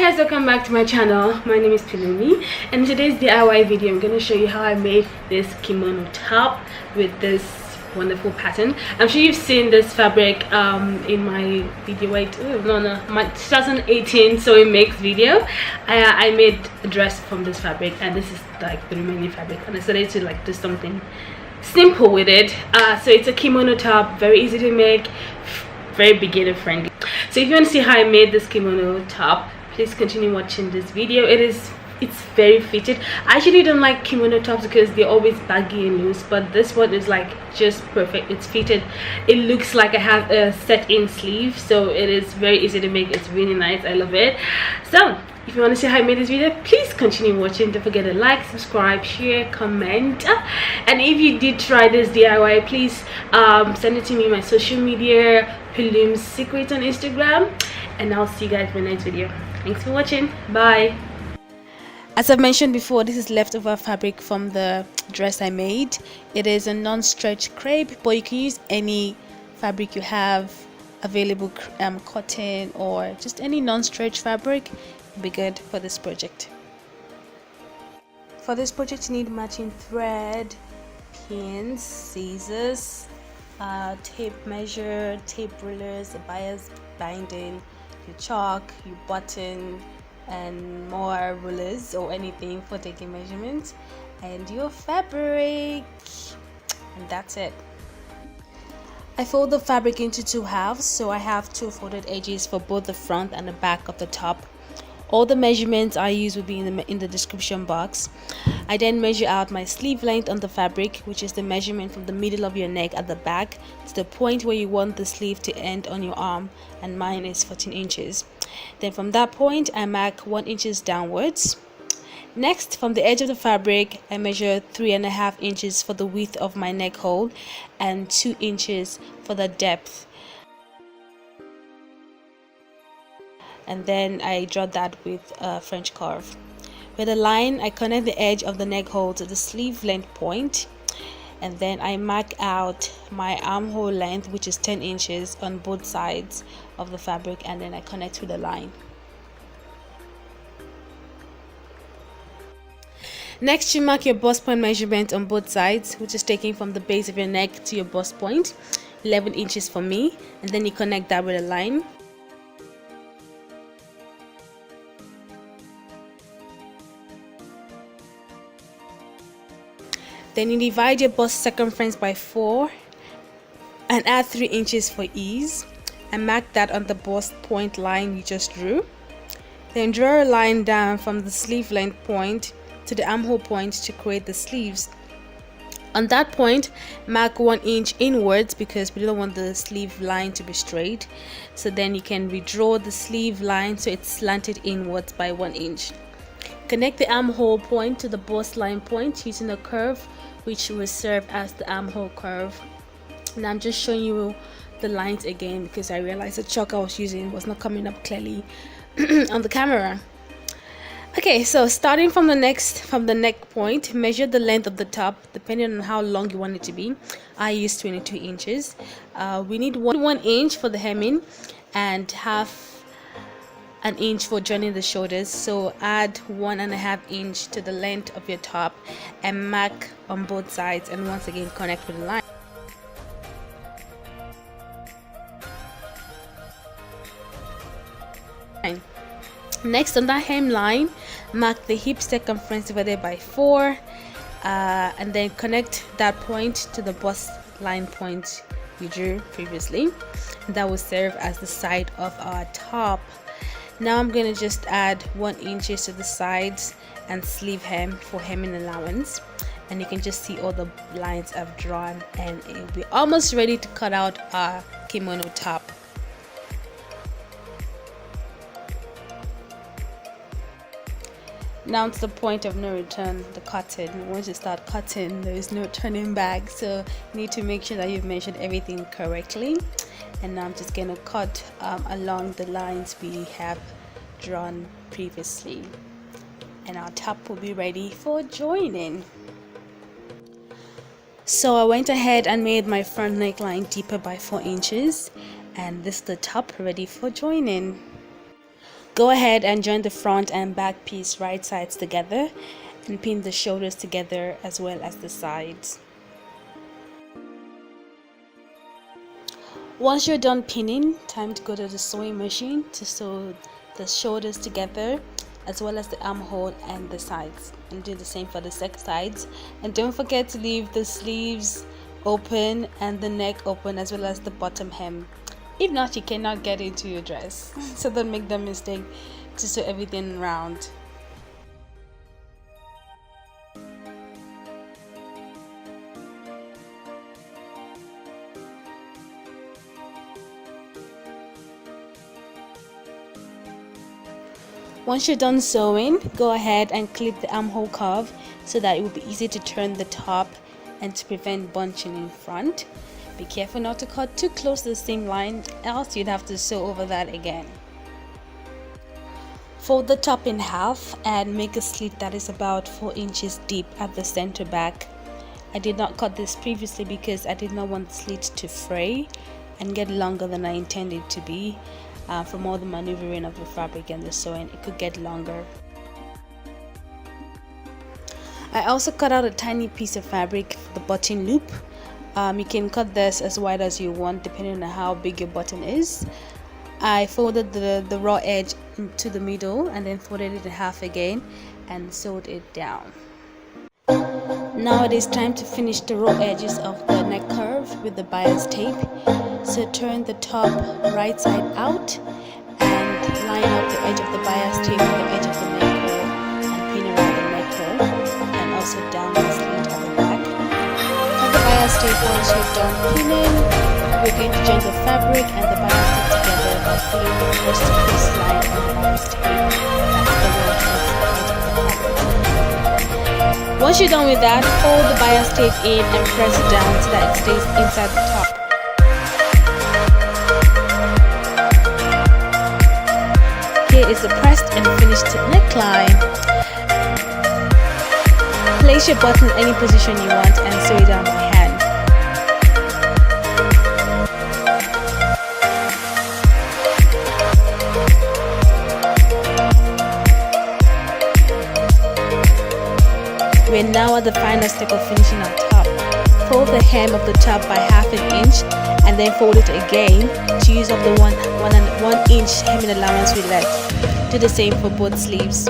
guys, welcome back to my channel. My name is Pilumi, and in today's DIY video I'm going to show you how I made this kimono top with this wonderful pattern. I'm sure you've seen this fabric in my video, my 2018 sewing mix video. I made a dress from this fabric, and this is like the remaining fabric, and I decided to like do something simple with it. So it's a kimono top, very easy to make, very beginner friendly. So if you want to see how I made this kimono top, please continue watching this video. It's very fitted. I actually don't like kimono tops because they're always baggy and loose, but this one is like just perfect. It's fitted. It looks like I have a set-in sleeve, so it is very easy to make. It's really nice. I love it. So if you want to see how I made this video, please continue watching. Don't forget to like, subscribe, share, comment, and if you did try this DIY, please send it to me on my social media, Pilum's Secret on Instagram, and I'll see you guys in my next video. Thanks for watching. Bye. As I've mentioned before, this is leftover fabric from the dress I made. It is a non-stretch crepe, but you can use any fabric you have available, cotton or just any non-stretch fabric will be good for this project. For this project you need matching thread, pins, scissors, tape measure, tape rulers, a bias binding, your chalk, your button, and more rulers or anything for taking measurements, and your fabric, and that's it. I fold the fabric into two halves, so I have two folded edges for both the front and the back of the top. All the measurements I use will be in the description box. I then measure out my sleeve length on the fabric, which is the measurement from the middle of your neck at the back to the point where you want the sleeve to end on your arm, and mine is 14 inches. Then from that point I mark 1 inch downwards. Next, from the edge of the fabric I measure 3.5 inches for the width of my neck hole and 2 inches for the depth, and then I draw that with a French curve. With a line I connect the edge of the neck hole to the sleeve length point, and then I mark out my armhole length, which is 10 inches on both sides of the fabric, and then I connect with a line. Next, you mark your bust point measurement on both sides, which is taken from the base of your neck to your bust point, 11 inches for me, and then you connect that with a line. Then you divide your bust circumference by 4 and add 3 inches for ease, and mark that on the bust point line you just drew. Then draw a line down from the sleeve length point to the armhole point to create the sleeves. On that point, mark 1 inch inwards because we don't want the sleeve line to be straight. So then you can redraw the sleeve line so it's slanted inwards by 1 inch. Connect the armhole point to the bust line point using a curve which will serve as the armhole curve. And I'm just showing you the lines again because I realized the chalk I was using was not coming up clearly on the camera. Okay, so starting from the neck point, measure the length of the top depending on how long you want it to be. I use 22 inches. We need 1 inch for the hemming and half an inch for joining the shoulders, so add 1.5 inch to the length of your top and mark on both sides, and once again connect with the line. Next, on that hemline, mark the hip circumference divided by 4, and then connect that point to the bust line point you drew previously. That will serve as the side of our top. Now I'm going to just add 1 inch to the sides and sleeve hem for hemming allowance, and you can just see all the lines I've drawn, and it will be almost ready to cut out our kimono top. Now it's the point of no return, the cutting. Once you start cutting, there is no turning back, so you need to make sure that you've measured everything correctly. And now I'm just going to cut along the lines we have drawn previously, and our top will be ready for joining. So I went ahead and made my front neckline deeper by 4 inches, and this is the top ready for joining. Go ahead and join the front and back piece right sides together and pin the shoulders together as well as the sides. Once you're done pinning, time to go to the sewing machine to sew the shoulders together as well as the armhole and the sides, and do the same for the sides. And don't forget to leave the sleeves open and the neck open as well as the bottom hem. If not, you cannot get into your dress. So don't make the mistake to sew everything round. Once you're done sewing, go ahead and clip the armhole curve so that it will be easy to turn the top and to prevent bunching in front. Be careful not to cut too close to the seam line, else you'd have to sew over that again. Fold the top in half and make a slit that is about 4 inches deep at the center back. I did not cut this previously because I did not want the slit to fray and get longer than I intended to be. From all the maneuvering of the fabric and the sewing, it could get longer. I also cut out a tiny piece of fabric for the button loop. You can cut this as wide as you want depending on how big your button is. I folded the raw edge into the middle and then folded it in half again and sewed it down. Now it is time to finish the raw edges of the neck curve with the bias tape. So turn the top right side out and line up the edge of the bias tape with the edge of the neck curve and pin around the neck curve and also down the slit on the back. Cut the bias tape once you're done pinning. We're going to join the fabric and the bias tape together by pulling the first crease line on the bias tape at the lower edge of the fabric. Once you're done with that, fold the bias tape in and press it down so that it stays inside the top. Here is the pressed and finished neckline. Place your button in any position you want and sew it down by hand. We're now at the final step of finishing our top. Fold the hem of the top by ½ inch and then fold it again to use up the 1 inch hemming allowance we left. Do the same for both sleeves.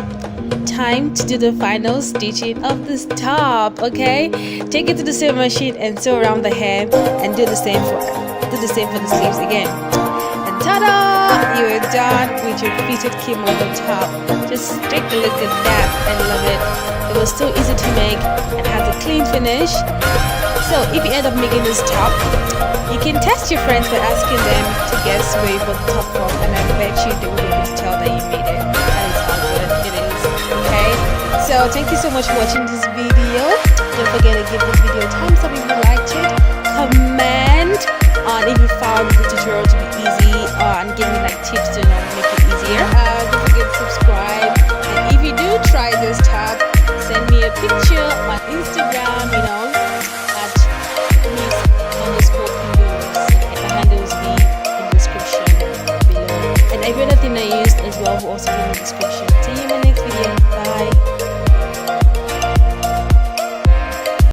Time to do the final stitching of this top. Okay, take it to the sewing machine and sew around the hem and do the same for the sleeves again. And ta-da! You are done with your fitted kimono top. Just take a look at that. I love it. It was so easy to make and has a clean finish. So if you end up making this top, you can test your friends by asking them to guess where you bought the top from, and I bet you they will be able to tell that you made it. That is how good it is. Okay, so thank you so much for watching this video. Don't forget to give this video a thumbs up if you liked it. Comment on if you found the tutorial to be easy and give me like tips to make it easier. Don't forget to subscribe, and if you do try this top, send me a picture on Instagram, at Miss_Pillows. My handle will be in the description below. And every other thing I used as well will also be in the description. See you in the next